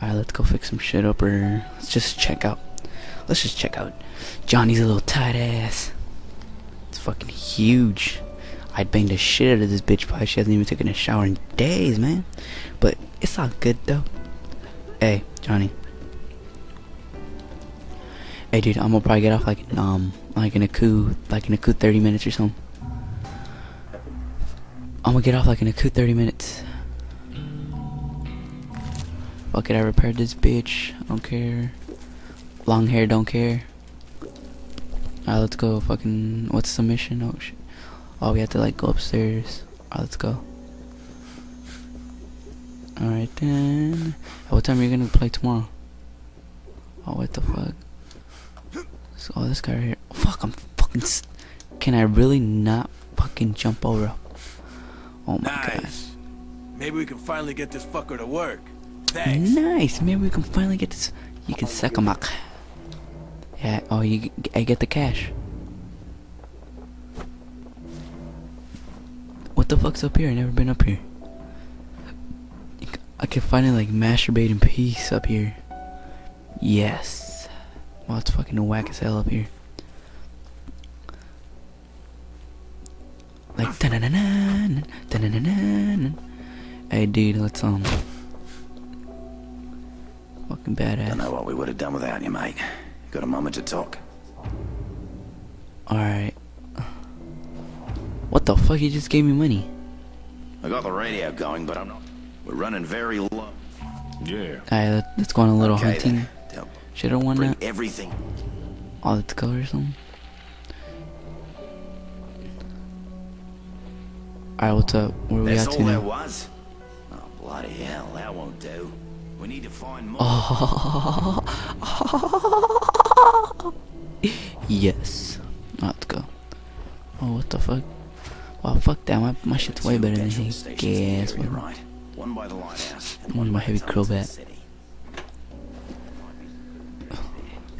Alright, let's go fix some shit up, or let's just check out. Let's just check out Johnny's little tight ass. It's fucking huge. I'd bang the shit out of this bitch, but she hasn't even taken a shower in days, man. But it's all good though. Hey, Johnny. Hey, dude, I'm gonna probably get off like in a coup 30 minutes or something. I'm gonna get off like in a coup 30 minutes. Fuck it, I repaired this bitch. I don't care. Long hair, don't care. Alright, let's go. Fucking, what's the mission? Oh shit. Oh, we have to like go upstairs. Alright, let's go. Alright then. What time are you gonna play tomorrow? Oh, what the fuck? So, oh, this guy right here. Oh, fuck, I'm fucking. Can I really not fucking jump over? Oh my god. Maybe we can finally get this fucker to work. Thanks. Nice. Maybe we can finally get this. You can suck a muck. Yeah. Oh, I get the cash. What the fuck's up here? I never been up here. I can finally like masturbate in peace up here. Yes. Wow, it's fucking whack as hell up here. Like da-na-na-na, da-na-na-na. Hey dude, let's fucking badass. Don't know what we would have done without you, mate. Got a moment to talk? Alright. What the fuck? He just gave me money. I got the radio going, but I'm not. We're running very low. Yeah. Alright, let's go on a little hunting. Then. Should I want Bring that? everything. Oh, let's go or something. Alright, what's up? Where we That's at all to there now? was? Oh, bloody hell, that won't do. We need to find more. Oh. Yes. Let's go. Oh, what the fuck? Wow, fuck that. My shit's way better than his gas. You're right. One by the lighthouse. And One of my heavy by the crobat. city.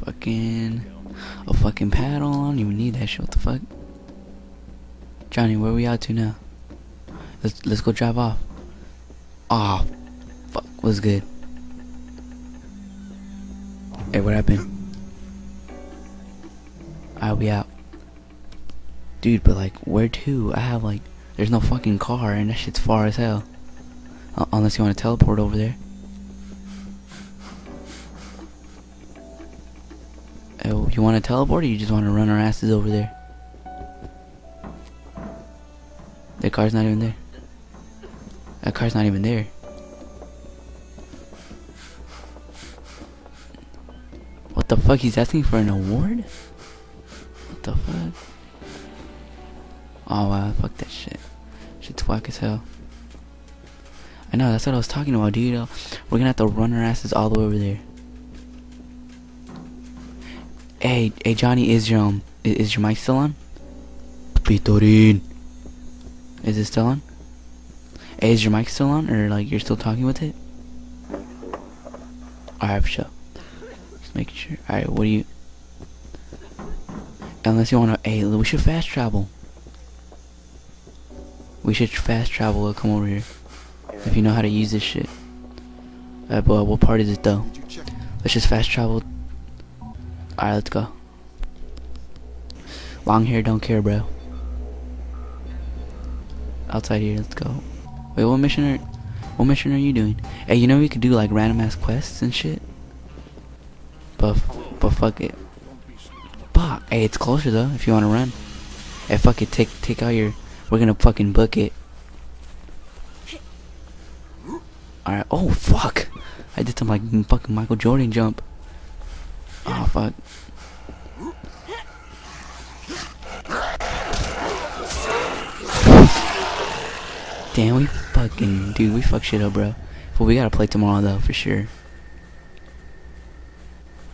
Fucking a fucking paddle. I don't even need that shit. What the fuck? Johnny, where we out to now? Let's go drive off. Oh, fuck. What's good? Hey, what happened? Alright, we out. Dude, but like, where to? I have like, there's no fucking car and that shit's far as hell. Unless you want to teleport over there. Oh, you want to teleport or you just want to run our asses over there? That car's not even there. That car's not even there. What the fuck? He's asking for an award? What the fuck? Oh wow, fuck that shit. Shit's whack as hell. I know, that's what I was talking about, dude. We're gonna have to run our asses all the way over there. Hey Johnny, is your mic still on? Pitorin. Is it still on? Hey, is your mic still on, or like you're still talking with it? Alright, for sure. Just making sure. Alright, what do you? Unless you wanna, hey, we should fast travel. We should fast travel. Come over here. If you know how to use this shit. But what part is it though? Let's just fast travel. Alright, let's go. Long hair, don't care, bro. Outside here, let's go. Wait, what mission are you doing? Hey, you know we could do like random ass quests and shit. But fuck it. Fuck. Hey, it's closer though. If you wanna run. Hey, fuck it. Take out your. We're gonna fucking book it. Alright. Oh fuck. I did some like fucking Michael Jordan jump. Oh fuck. Damn, we fuck shit up, bro. But we gotta play tomorrow though, for sure.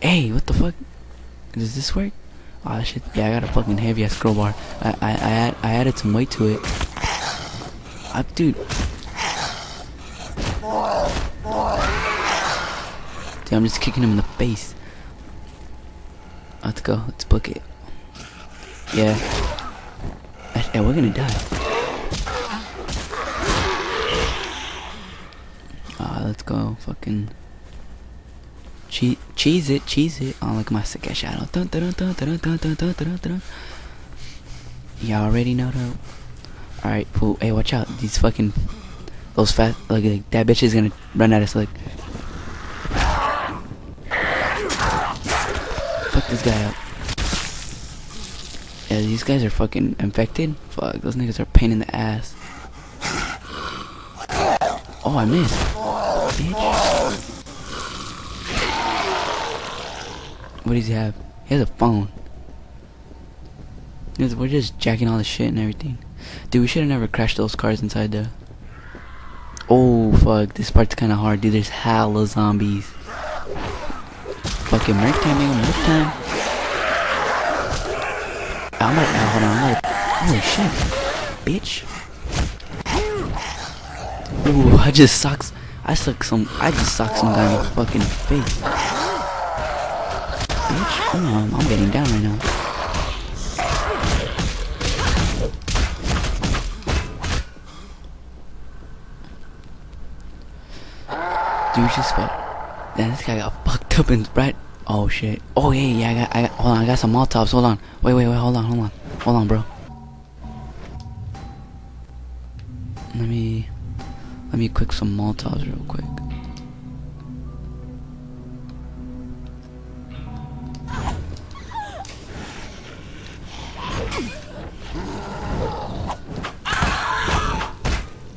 Hey, what the fuck? Does this work? Oh shit, yeah, I got a fucking heavy ass crowbar. I added some weight to it. Dude. Dude, I'm just kicking him in the face. Let's go, let's book it. Yeah. Yeah, we're gonna die. Let's go, fucking. Cheese it. Oh, look at my sick ass shadow. Dun, dun, dun, dun, dun, dun, dun, dun, dun. Y'all already know though. Alright, fool. Hey, watch out. These fucking... Those fat... Like, that bitch is gonna run at us, like... Fuck this guy up. Yeah, these guys are fucking infected. Fuck, those niggas are a pain in the ass. Oh, I missed. Bitch. What does he have? He has a phone. We're just jacking all the shit and everything. Dude, we should have never crashed those cars inside the... Oh, fuck. This part's kind of hard, dude. There's hella zombies. Fucking Murk time, nigga. Murk time. I'm like, hold on. Holy shit. Bitch. Ooh, I just socked some guy in the fucking face. Bitch, come on. I'm getting down right now. Dude, just fuck. Then this guy got fucked up and right. Oh shit. Oh yeah. Hold on. I got some Molotovs. Hold on. Wait. Hold on, bro. Let me quick some Molotovs real quick.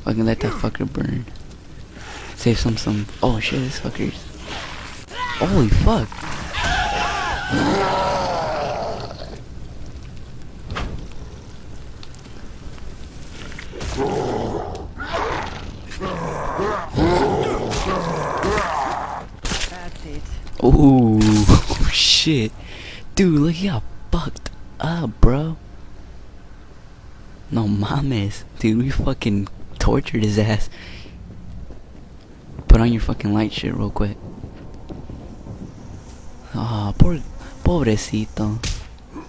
Fucking let that fucker burn. Save some. Oh shit, this fucker's. Holy fuck. That's it. Ooh, shit. Dude, look, he got fucked up, bro. No mames. Dude, we fucking tortured his ass. Put on your fucking light shit real quick. Ah, oh, pobrecito.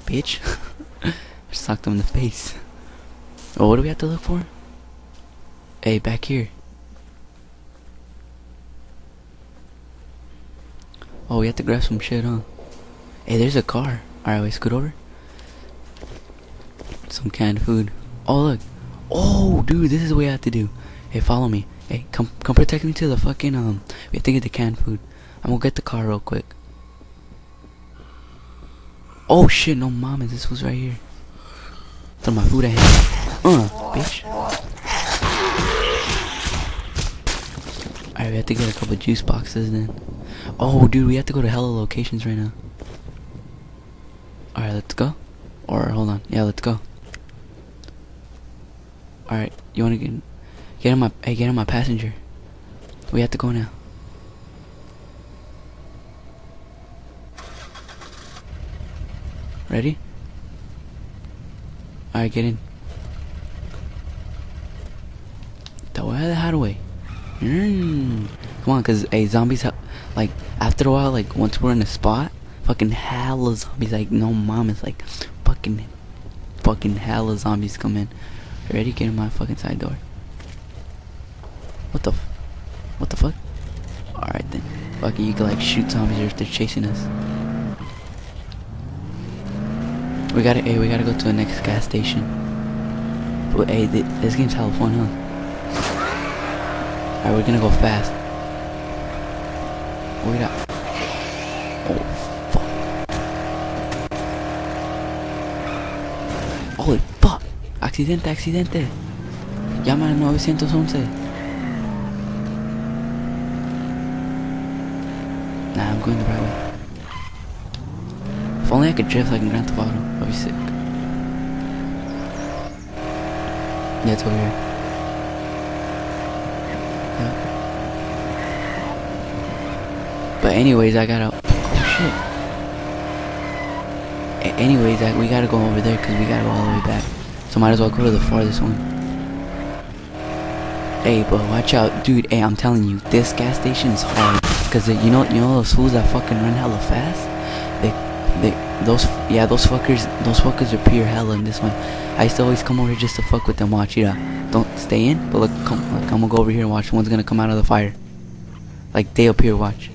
Bitch. Socked him in the face. Oh, what do we have to look for? Hey, back here. Oh, we have to grab some shit, huh? Hey, there's a car. Alright, wait, scoot over. Some canned food. Oh, look. Oh, dude, this is what we have to do. Hey, follow me. Hey, come protect me to the fucking, we have to get the canned food. I'm gonna get the car real quick. Oh, shit, no mames, this was right here. Throw my food at him. Bitch. Alright, we have to get a couple juice boxes then. Oh, dude, we have to go to hella locations right now. Alright, let's go. Or, hold on. Yeah, let's go. Alright, you wanna get in my passenger. We have to go now. Ready? Alright, get in. The hideaway. Come on, cause zombies like after a while, like once we're in a spot, fucking hella zombies, like no mames, like fucking hella zombies come in. Ready? Get in my fucking side door. What the fuck? Alright then. Fucking you can like shoot zombies if they're chasing us. We gotta go to the next gas station. But hey, this game's hella fun, huh? Alright, we're gonna go fast. What we got? Oh, fuck. Holy fuck. Accidente. Llama al 911. Nah, I'm going the right way. If only I could drift like in Grand Theft Auto, I'd be sick. Yeah, it's over here. Yeah. But anyways, I gotta... Oh shit. Anyways, we gotta go over there because we gotta go all the way back. So might as well go to the farthest one. Hey, but watch out, dude. Hey, I'm telling you, this gas station is hard. Cause you know those fools that fucking run hella fast. Those fuckers are pure hella in this one. I used to always come over here just to fuck with them. Watch, don't stay in. But look, I'm gonna go over here and watch. One's gonna come out of the fire. Like they up here, watch.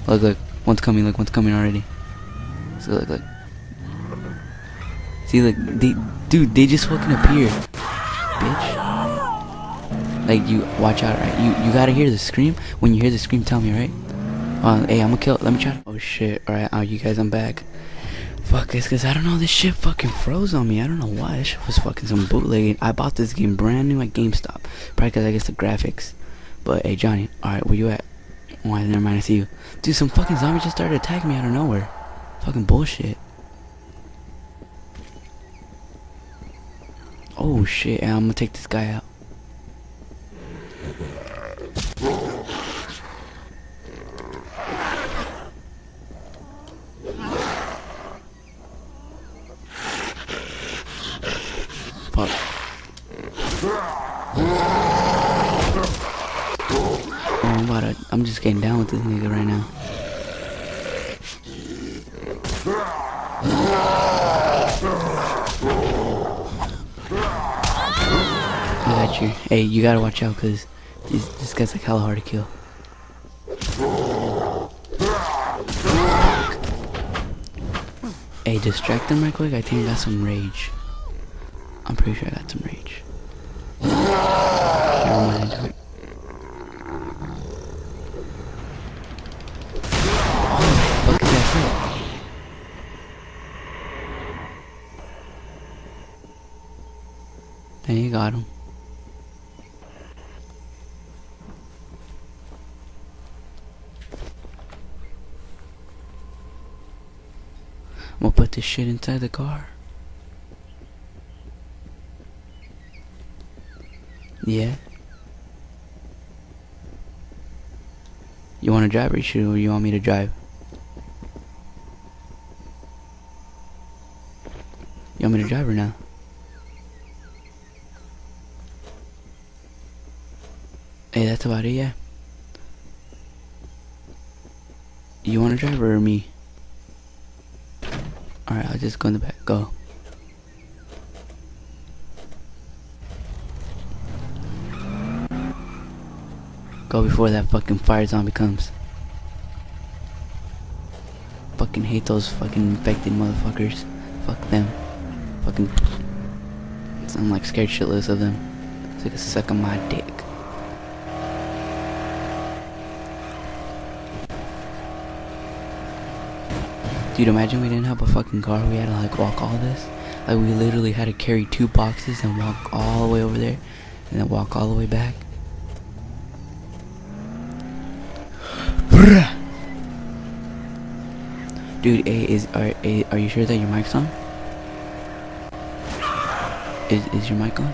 Look, one's coming, one's coming already. So look. See, dude, they just fucking appear, bitch. Like, you watch out, right? You gotta hear the scream. When you hear the scream, tell me, right? Hey, I'm gonna kill. Let me try. Oh shit! All right, you guys, I'm back. Fuck, it's cause I don't know. This shit fucking froze on me. I don't know why. This shit was fucking some bootlegging. I bought this game brand new at GameStop. Probably cause I guess the graphics. But hey, Johnny. All right, where you at? Why? Never mind. I see you, dude. Some fucking zombie just started attacking me out of nowhere. Fucking bullshit. Oh shit! I'm gonna take this guy out. Fuck. Oh, I'm just getting down with this nigga right now. I got you. Hey, you gotta watch out, cause this guy's like hella hard to kill. Hey, distract him right quick. I think I got some rage. I'm pretty sure I got some rage. Never mind. Oh, fuck is that? There you got him. I'm gonna put this shit inside the car. Yeah. You wanna drive or you want me to drive? You want me to drive or not? Hey, that's about it, yeah. You wanna drive or me? Alright, I'll just go in the back. Go. Go before that fucking fire zombie comes. Fucking hate those fucking infected motherfuckers. Fuck them. Fucking... I'm like scared shitless of them. So they can suck on my dick. Dude, imagine we didn't have a fucking car. We had to like walk all this. Like we literally had to carry 2 boxes and walk all the way over there. And then walk all the way back. Dude, are you sure that your mic's on? Is your mic on?